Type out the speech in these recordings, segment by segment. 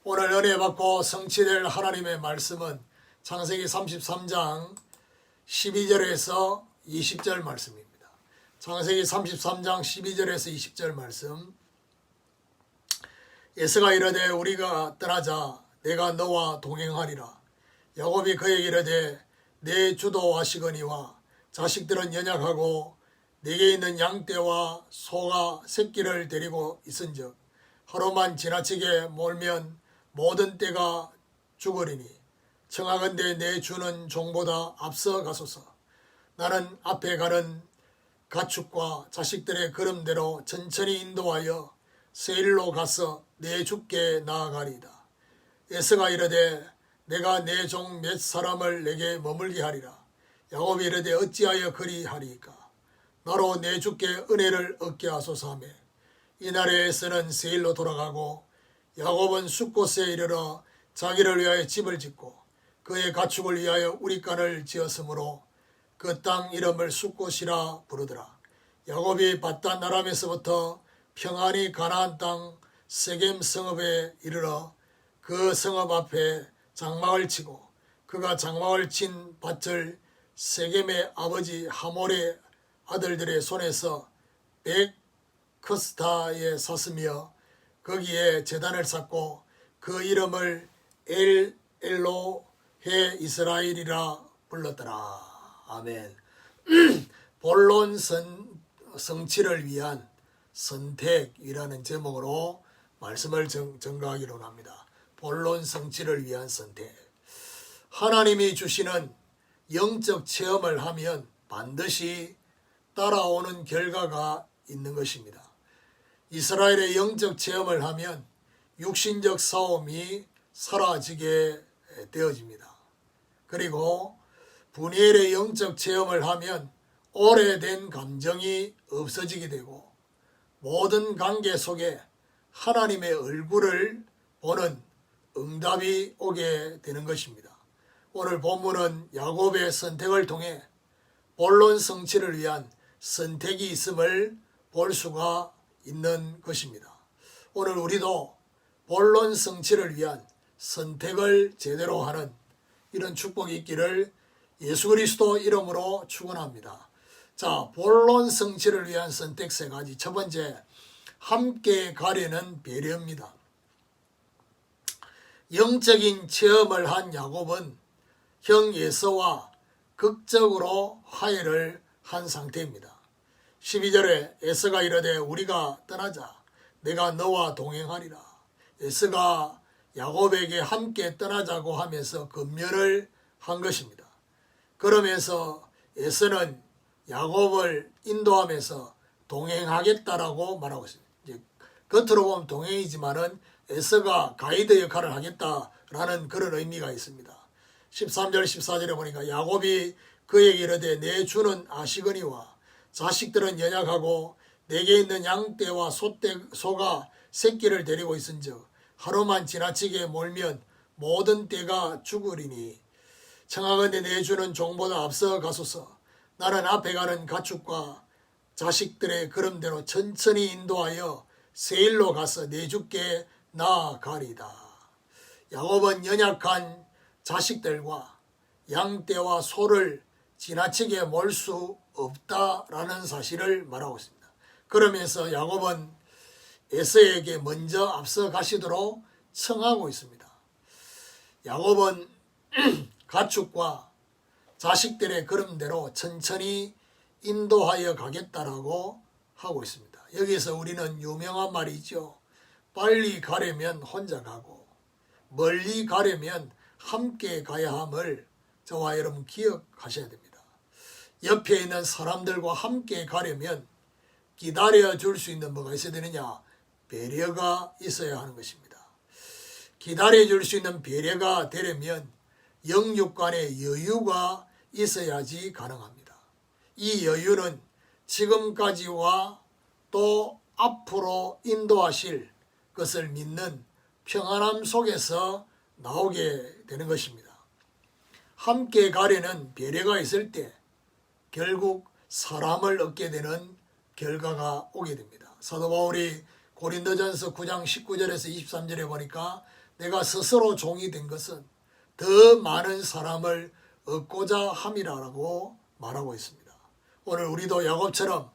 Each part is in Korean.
오늘 은혜 받고 성취될 하나님의 말씀은 창세기 33장 12절에서 20절 말씀입니다. 창세기 33장 12절에서 20절 말씀. 에서가 이르되 우리가 떠나자 내가 너와 동행하리라. 야곱이 그에게 이르되 내 주도 와시거니와 자식들은 연약하고 내게 있는 양떼와 소가 새끼를 데리고 있은즉 하루만 지나치게 몰면 모든 떼가 죽으리니 청하건대 내 주는 종보다 앞서 가소서. 나는 앞에 가는 가축과 자식들의 걸음대로 천천히 인도하여 세일로 가서 내 주께 나아가리이다. 에서가 이르되 내가 내 종 몇 사람을 내게 머물게 하리라. 야곱이 이르되 어찌하여 그리하리이까. 나로 내 주께 은혜를 얻게 하소서 하매 이날에 에서는 세일로 돌아가고 야곱은 숫곳에 이르러 자기를 위하여 집을 짓고 그의 가축을 위하여 우리간을 지었으므로 그 땅 이름을 숫곳이라 부르더라. 야곱이 밧단 아람에서부터 평안히 가나안 땅 세겜 성읍에 이르러 그 성읍 앞에 장막을 치고 그가 장막을 친 밭을 세겜의 아버지 하몰의 아들들의 손에서 백커스타에 샀으며 거기에 제단을 쌓고 그 이름을 엘로헤 이스라엘이라 불렀더라. 아멘. 본론 성취를 위한 선택이라는 제목으로 말씀을 전가하기로 합니다. 본론 성취를 위한 선택. 하나님이 주시는 영적 체험을 하면 반드시 따라오는 결과가 있는 것입니다. 이스라엘의 영적 체험을 하면 육신적 싸움이 사라지게 되어집니다. 그리고 분이엘의 영적 체험을 하면 오래된 감정이 없어지게 되고 모든 관계 속에 하나님의 얼굴을 보는 응답이 오게 되는 것입니다. 오늘 본문은 야곱의 선택을 통해 본론 성취를 위한 선택이 있음을 볼 수가 있는 것입니다. 오늘 우리도 본론 성취를 위한 선택을 제대로 하는 이런 축복이 있기를 예수 그리스도 이름으로 축원합니다. 자, 본론 성취를 위한 선택 세 가지. 첫 번째, 함께 가려는 배려입니다. 영적인 체험을 한 야곱은 형 에서와 극적으로 화해를 한 상태입니다. 12절에 에서가 이르되 우리가 떠나자 내가 너와 동행하리라. 에서가 야곱에게 함께 떠나자고 하면서 권면을 한 것입니다. 그러면서 에서는 야곱을 인도하면서 동행하겠다라고 말하고 있습니다. 이제 겉으로 보면 동행이지만은 에서가 가이드 역할을 하겠다라는 그런 의미가 있습니다. 13절 14절에 보니까 야곱이 그에게 이르되 내 주는 아시거니와 자식들은 연약하고 내게 있는 양떼와 소가 새끼를 데리고 있은즉 하루만 지나치게 몰면 모든 떼가 죽으리니 청하건대 내 주는 종보다 앞서 가소서. 나는 앞에 가는 가축과 자식들의 걸음대로 천천히 인도하여 세일로 가서 내 주께 나아가리다. 야곱은 연약한 자식들과 양떼와 소를 지나치게 몰 수 없다라는 사실을 말하고 있습니다. 그러면서 야곱은 에서에게 먼저 앞서 가시도록 청하고 있습니다. 야곱은 가축과 자식들의 걸음대로 천천히 인도하여 가겠다라고 하고 있습니다. 여기서 우리는 유명한 말이 있죠. 빨리 가려면 혼자 가고 멀리 가려면 함께 가야 함을 저와 여러분 기억하셔야 됩니다. 옆에 있는 사람들과 함께 가려면 기다려 줄 수 있는 뭐가 있어야 되느냐? 배려가 있어야 하는 것입니다. 기다려 줄 수 있는 배려가 되려면 영육 간의 여유가 있어야지 가능합니다. 이 여유는 지금까지와 또 앞으로 인도하실 것을 믿는 평안함 속에서 나오게 되는 것입니다. 함께 가려는 배려가 있을 때 결국 사람을 얻게 되는 결과가 오게 됩니다. 사도 바울이 고린도전서 9장 19절에서 23절에 보니까 내가 스스로 종이 된 것은 더 많은 사람을 얻고자 함이라고 말하고 있습니다. 오늘 우리도 야곱처럼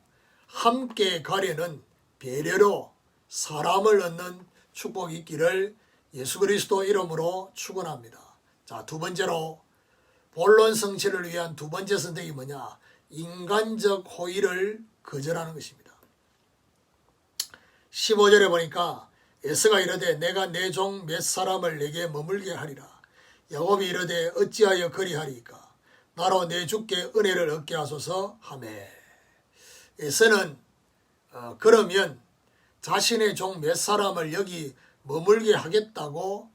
함께 가려는 배려로 사람을 얻는 축복이 있기를 예수 그리스도 이름으로 축원합니다. 자, 두 번째로 본론 성취를 위한 두 번째 선택이 뭐냐? 인간적 호의를 거절하는 것입니다. 15절에 보니까 에서가 이르되 내가 내 종 몇 사람을 내게 머물게 하리라. 야곱이 이르되 어찌하여 그리하리이까? 나로 내 주께 은혜를 얻게 하소서 하매. 에서는 그러면 자신의 종 몇 사람을 여기 머물게 하겠다고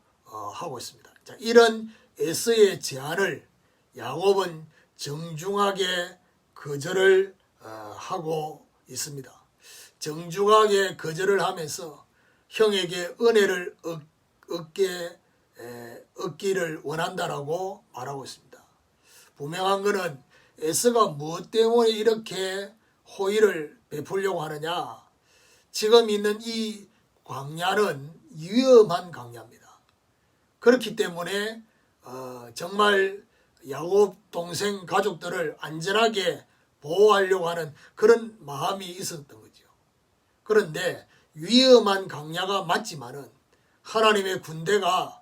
하고 있습니다. 자, 이런 에서의 제안을 야곱은 정중하게 거절을 하고 있습니다. 정중하게 거절을 하면서 형에게 은혜를 얻기를 원한다라고 말하고 있습니다. 분명한 것은 에서가 무엇 때문에 이렇게 호의를 베풀려고 하느냐? 지금 있는 이 광야는 위험한 광야입니다. 그렇기 때문에 정말 야곱 동생 가족들을 안전하게 보호하려고 하는 그런 마음이 있었던 거죠. 그런데 위험한 광야가 맞지만은 하나님의 군대가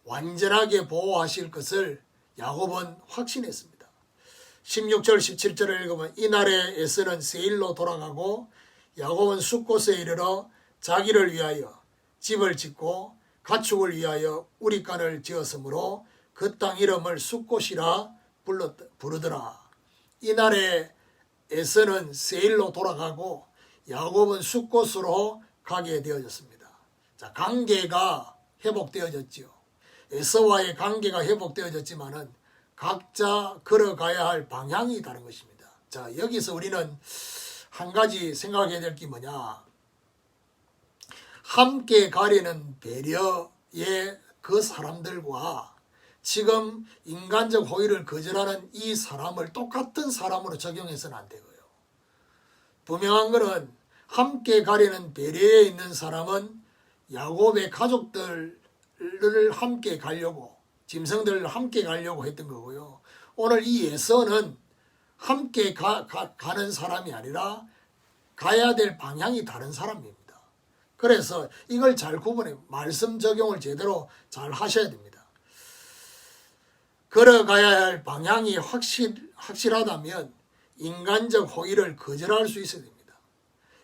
완전하게 보호하실 것을 야곱은 확신했습니다. 16절 17절을 읽으면 이날에 에서는 세일로 돌아가고 야곱은 숫곳에 이르러 자기를 위하여 집을 짓고 가축을 위하여 우리간을 지었으므로 그 땅 이름을 숫곳이라 부르더라. 이날에 에서는 세일로 돌아가고 야곱은 숫곳으로 가게 되어졌습니다. 자, 관계가 회복되어졌지요. 에서와의 관계가 회복되어졌지만은 각자 걸어가야 할 방향이 다른 것입니다. 자, 여기서 우리는 한 가지 생각해야 될 게 뭐냐? 함께 가려는 배려의 그 사람들과 지금 인간적 호의를 거절하는 이 사람을 똑같은 사람으로 적용해서는 안 되고요. 분명한 것은 함께 가려는 배려에 있는 사람은 야곱의 가족들을 함께 가려고, 짐승들을 함께 가려고 했던 거고요. 오늘 이 에서는 함께 가는 사람이 아니라 가야 될 방향이 다른 사람입니다. 그래서 이걸 잘 구분해, 말씀 적용을 제대로 잘 하셔야 됩니다. 걸어가야 할 방향이 확실하다면 인간적 호의를 거절할 수 있어야 됩니다.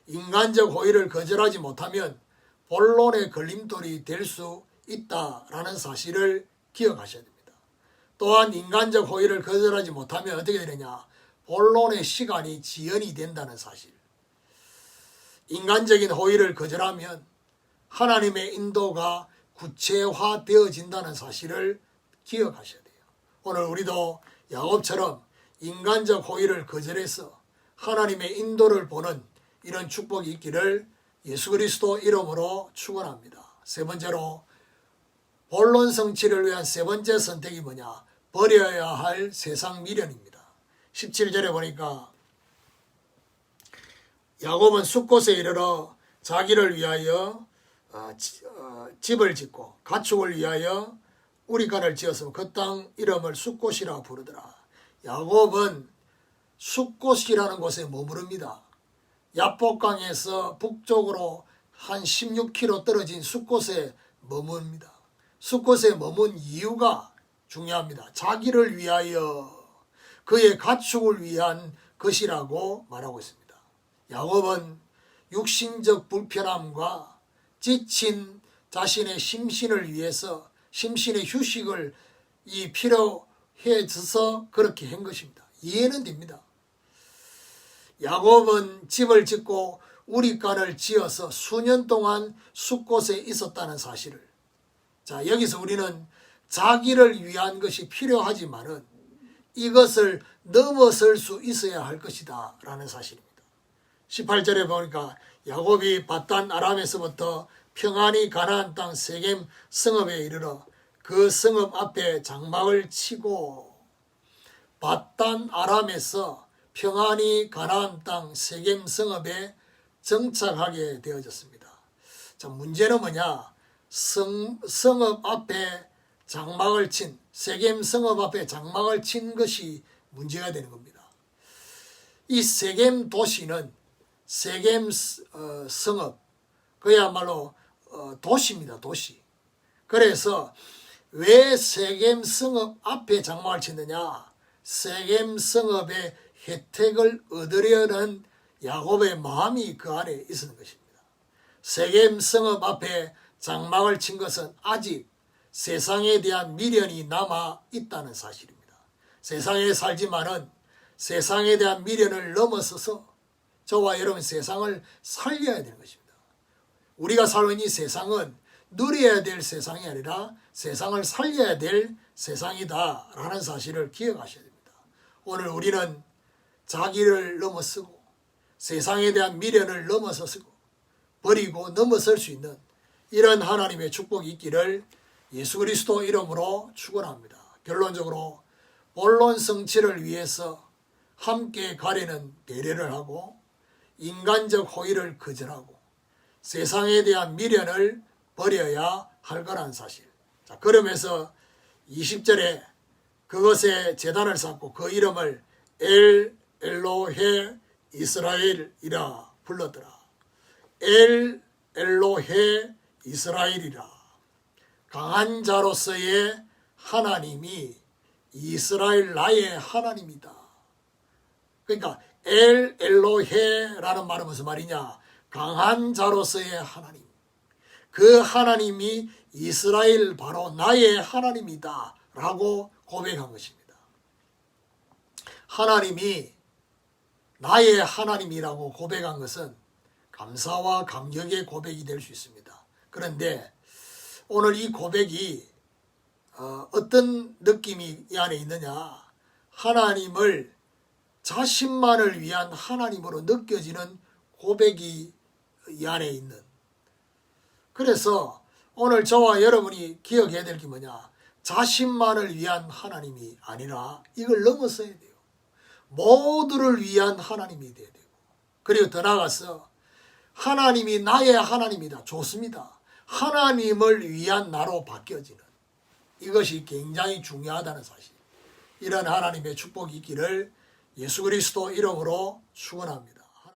인간적 호의를 거절하지 못하면 본론의 걸림돌이 될 수 있다라는 사실을 기억하셔야 됩니다. 또한 인간적 호의를 거절하지 못하면 어떻게 되느냐? 본론의 시간이 지연이 된다는 사실. 인간적인 호의를 거절하면 하나님의 인도가 구체화되어진다는 사실을 기억하셔야 돼요. 오늘 우리도 야곱처럼 인간적 호의를 거절해서 하나님의 인도를 보는 이런 축복이 있기를 예수 그리스도 이름으로 축원합니다. 세 번째로 본론 성취를 위한 세 번째 선택이 뭐냐? 버려야 할 세상 미련입니다. 17절에 보니까 야곱은 숫곳에 이르러 자기를 위하여 집을 짓고 가축을 위하여 우리간을 지어서 그 땅 이름을 숫곳이라 부르더라. 야곱은 숫곳이라는 곳에 머무릅니다. 야복강에서 북쪽으로 한 16km 떨어진 숫곳에 머뭅니다. 숫곳에 머문 이유가 중요합니다. 자기를 위하여 그의 가축을 위한 것이라고 말하고 있습니다. 야곱은 육신적 불편함과 지친 자신의 심신을 위해서 심신의 휴식을 필요해져서 그렇게 한 것입니다. 이해는 됩니다. 야곱은 집을 짓고 우리간을 지어서 수년 동안 숫곳에 있었다는 사실을, 자, 여기서 우리는 자기를 위한 것이 필요하지만은 이것을 넘어설 수 있어야 할 것이다 라는 사실입니다. 18절에 보니까 야곱이 밧단 아람에서부터 평안히 가나안 땅 세겜 성읍에 이르러 그 성읍 앞에 장막을 치고, 밧단 아람에서 평안히 가나안 땅 세겜 성읍에 정착하게 되어졌습니다. 자, 문제는 뭐냐? 성읍 앞에 장막을 친, 세겜 성읍 앞에 장막을 친 것이 문제가 되는 겁니다. 이 세겜 도시는 세겜 성읍, 그야말로 도시입니다. 도시. 그래서 왜 세겜 성읍 앞에 장막을 치느냐? 세겜 성읍의 혜택을 얻으려는 야곱의 마음이 그 안에 있었는 것입니다. 세겜 성읍 앞에 장막을 친 것은 아직 세상에 대한 미련이 남아 있다는 사실입니다. 세상에 살지만은 세상에 대한 미련을 넘어서서 저와 여러분 세상을 살려야 되는 것입니다. 우리가 살고 있는 이 세상은 누려야 될 세상이 아니라 세상을 살려야 될 세상이다라는 사실을 기억하셔야 됩니다. 오늘 우리는 자기를 넘어서고 세상에 대한 미련을 넘어서고 버리고 넘어설 수 있는 이런 하나님의 축복이 있기를 예수 그리스도 이름으로 축원합니다. 결론적으로 본론 성취를 위해서 함께 가려는 배려를 하고 인간적 호의를 거절하고 세상에 대한 미련을 버려야 할 거란 사실. 자, 그러면서 20절에 그것에 제단을 쌓고 그 이름을 엘로헤 이스라엘이라 불렀더라. 엘로헤 이스라엘이라. 강한 자로서의 하나님이 이스라엘 나의 하나님이다. 그러니까 엘로헤라는 말은 무슨 말이냐? 강한 자로서의 하나님. 그 하나님이 이스라엘 바로 나의 하나님이다 라고 고백한 것입니다. 하나님이 나의 하나님이라고 고백한 것은 감사와 감격의 고백이 될 수 있습니다. 그런데 오늘 이 고백이 어떤 느낌이 이 안에 있느냐? 하나님을 자신만을 위한 하나님으로 느껴지는 고백이 이 안에 있는. 그래서 오늘 저와 여러분이 기억해야 될 게 뭐냐? 자신만을 위한 하나님이 아니라 이걸 넘어서야 돼요. 모두를 위한 하나님이 돼야 되고, 그리고 더 나아가서 하나님이 나의 하나님이다. 좋습니다. 하나님을 위한 나로 바뀌어지는 이것이 굉장히 중요하다는 사실. 이런 하나님의 축복이 있기를 예수 그리스도 이름으로 축원합니다.